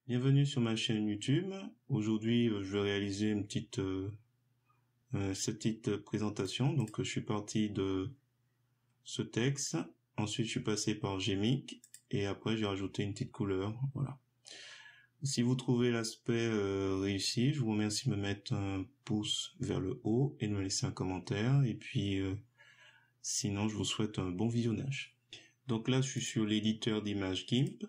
Bienvenue sur ma chaîne YouTube. Aujourd'hui, je vais réaliser cette petite présentation. Donc, je suis parti de ce texte. Ensuite, je suis passé par Gmic et après, j'ai rajouté une petite couleur. Voilà. Si vous trouvez l'aspect réussi, je vous remercie de me mettre un pouce vers le haut et de me laisser un commentaire. Et puis, sinon, je vous souhaite un bon visionnage. Donc là, je suis sur l'éditeur d'images GIMP.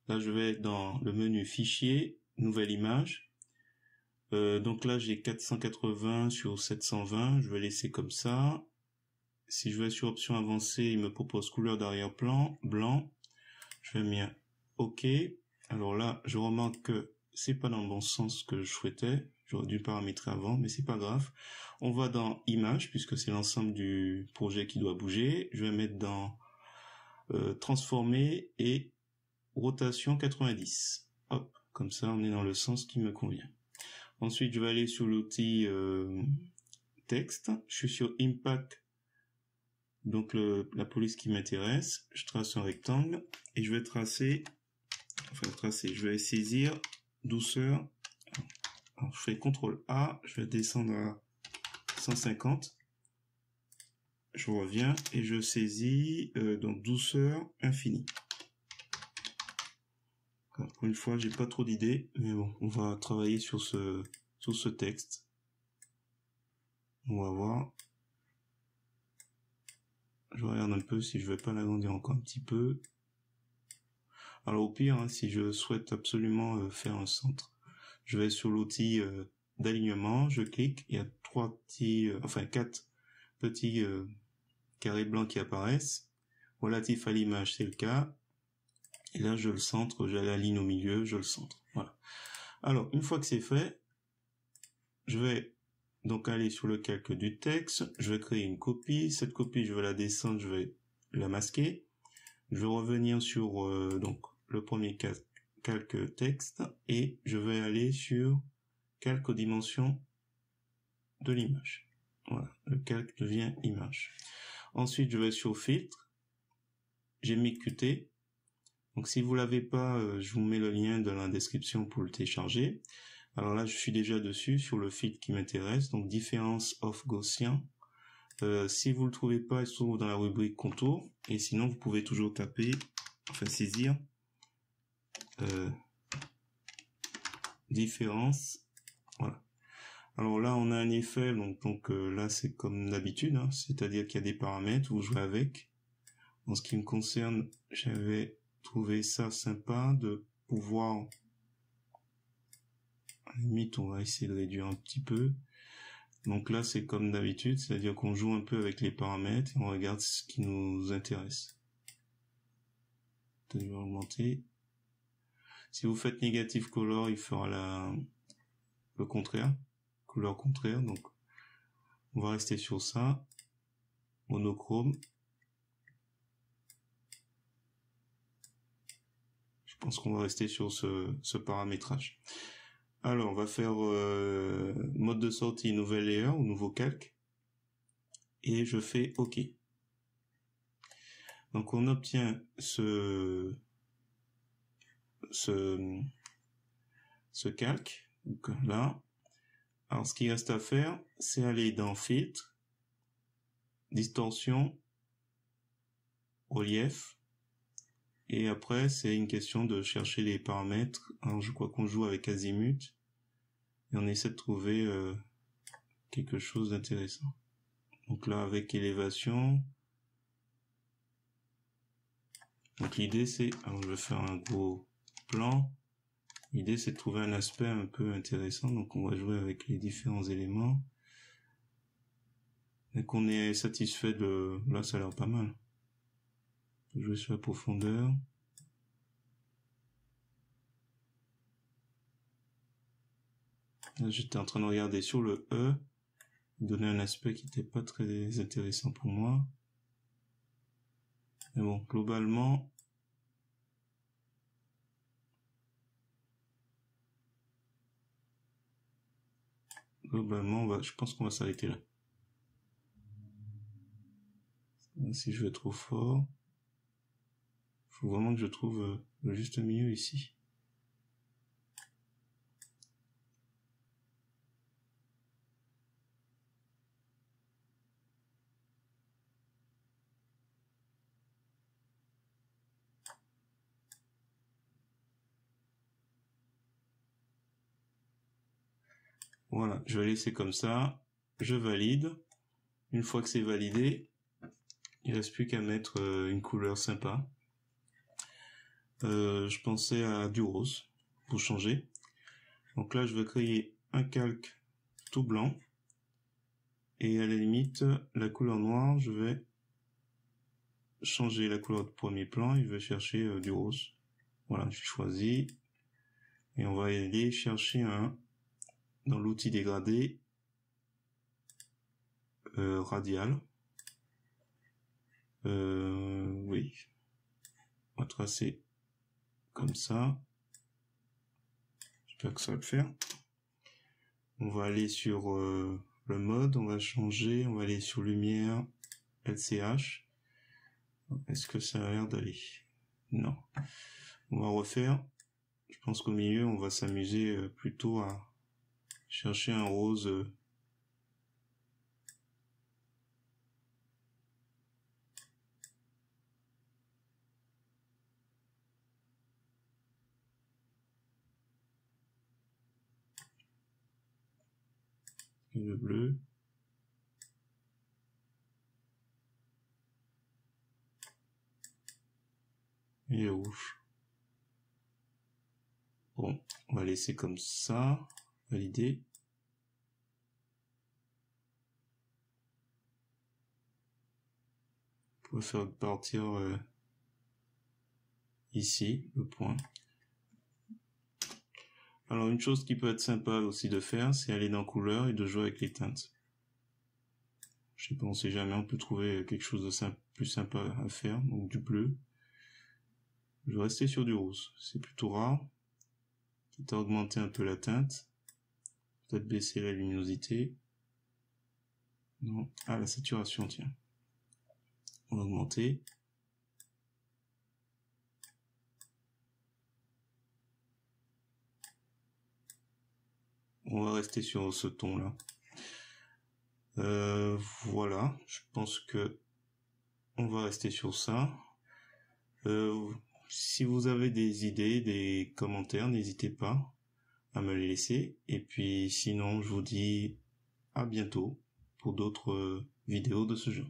Là, je vais dans le menu Fichier, Nouvelle image. Donc là, j'ai 480 sur 720. Je vais laisser comme ça. Si je vais sur Options avancées, il me propose couleur d'arrière-plan, blanc. Je vais mettre OK. Alors là, je remarque que c'est pas dans le bon sens que je souhaitais. J'aurais dû paramétrer avant, mais c'est pas grave. On va dans Images, puisque c'est l'ensemble du projet qui doit bouger. Je vais mettre dans Transformer et rotation 90. Hop, comme ça on est dans le sens qui me convient. Ensuite, je vais aller sur l'outil texte. Je suis sur Impact, donc la police qui m'intéresse. Je trace un rectangle et je vais je vais saisir douceur. Alors, je fais CTRL A, je vais descendre à 150. Je reviens et je saisis donc douceur infinie. Pour une fois, j'ai pas trop d'idées, mais bon, on va travailler sur ce texte. On va voir. Je regarde un peu si je vais pas l'agrandir encore un petit peu. Alors au pire, hein, si je souhaite absolument faire un centre, je vais sur l'outil d'alignement, je clique, il y a quatre petits carrés blancs qui apparaissent. Relatif à l'image, c'est le cas. Et là, je le centre, j'ai la ligne au milieu, je le centre. Voilà. Alors, une fois que c'est fait, je vais donc aller sur le calque du texte. Je vais créer une copie. Cette copie, je vais la descendre, je vais la masquer. Je vais revenir sur donc le premier calque texte et je vais aller sur calque aux dimensions de l'image. Voilà, le calque devient image. Ensuite, je vais sur filtre. J'ai mis Qt. Donc si vous l'avez pas, je vous mets le lien dans la description pour le télécharger. Alors là, je suis déjà dessus sur le filtre qui m'intéresse, donc différence of Gaussien. Si vous le trouvez pas, il se trouve dans la rubrique contour, et sinon vous pouvez toujours saisir différence. Voilà. Alors là, on a un effet, donc là c'est comme d'habitude, hein, c'est-à-dire qu'il y a des paramètres, vous jouez avec. En ce qui me concerne, j'avais trouvé ça sympa de pouvoir, à la limite, on va essayer de réduire un petit peu. Donc là, c'est comme d'habitude, c'est-à-dire qu'on joue un peu avec les paramètres et on regarde ce qui nous intéresse. Je vais augmenter. Si vous faites négative color, il fera le contraire, couleur contraire. Donc, on va rester sur ça. Monochrome. Je pense qu'on va rester sur ce paramétrage. Alors, on va faire mode de sortie, nouvelle layer ou nouveau calque. Et je fais OK. Donc, on obtient ce calque. Donc là. Alors, ce qui reste à faire, c'est aller dans Filtre, Distorsion, Relief. Et après, c'est une question de chercher les paramètres. Alors, je crois qu'on joue avec Azimut. Et on essaie de trouver quelque chose d'intéressant. Donc là, avec élévation. Donc l'idée, c'est... Alors, je vais faire un gros plan. L'idée, c'est de trouver un aspect un peu intéressant. Donc, on va jouer avec les différents éléments. Et qu'on est satisfait de... Là, ça a l'air pas mal. Je vais jouer sur la profondeur. Là, j'étais en train de regarder sur le E. Donner un aspect qui n'était pas très intéressant pour moi. Mais bon, globalement... je pense qu'on va s'arrêter là. Si je vais trop fort, faut vraiment que je trouve le juste milieu ici. Voilà, je vais laisser comme ça. Je valide. Une fois que c'est validé, il ne reste plus qu'à mettre une couleur sympa. Je pensais à du rose pour changer. Donc là, je vais créer un calque tout blanc. Et à la limite, la couleur noire, je vais changer la couleur de premier plan et je vais chercher du rose. Voilà, j'ai choisi. Et on va aller chercher dans l'outil dégradé radial. Oui. On va tracer comme ça. J'espère que ça va le faire. On va aller sur le mode, on va changer, on va aller sur lumière, LCH. Est-ce que ça a l'air d'aller? Non. On va refaire. Je pense qu'au milieu, on va s'amuser plutôt à chercher un rose. Et le bleu. Et le rouge. Bon, on va laisser comme ça. Valider. On peut faire partir ici le point. Alors une chose qui peut être sympa aussi de faire, c'est aller dans couleur et de jouer avec les teintes. Je sais pas, on sait jamais, on peut trouver quelque chose de plus sympa à faire, donc du bleu. Je vais rester sur du rose, c'est plutôt rare. Quitte à augmenter un peu la teinte. Peut-être baisser la luminosité. Non, ah la saturation, tiens. On va augmenter. On va rester sur ce ton-là. Voilà, je pense que on va rester sur ça. Si vous avez des idées, des commentaires, n'hésitez pas à me les laisser. Et puis sinon, je vous dis à bientôt pour d'autres vidéos de ce genre.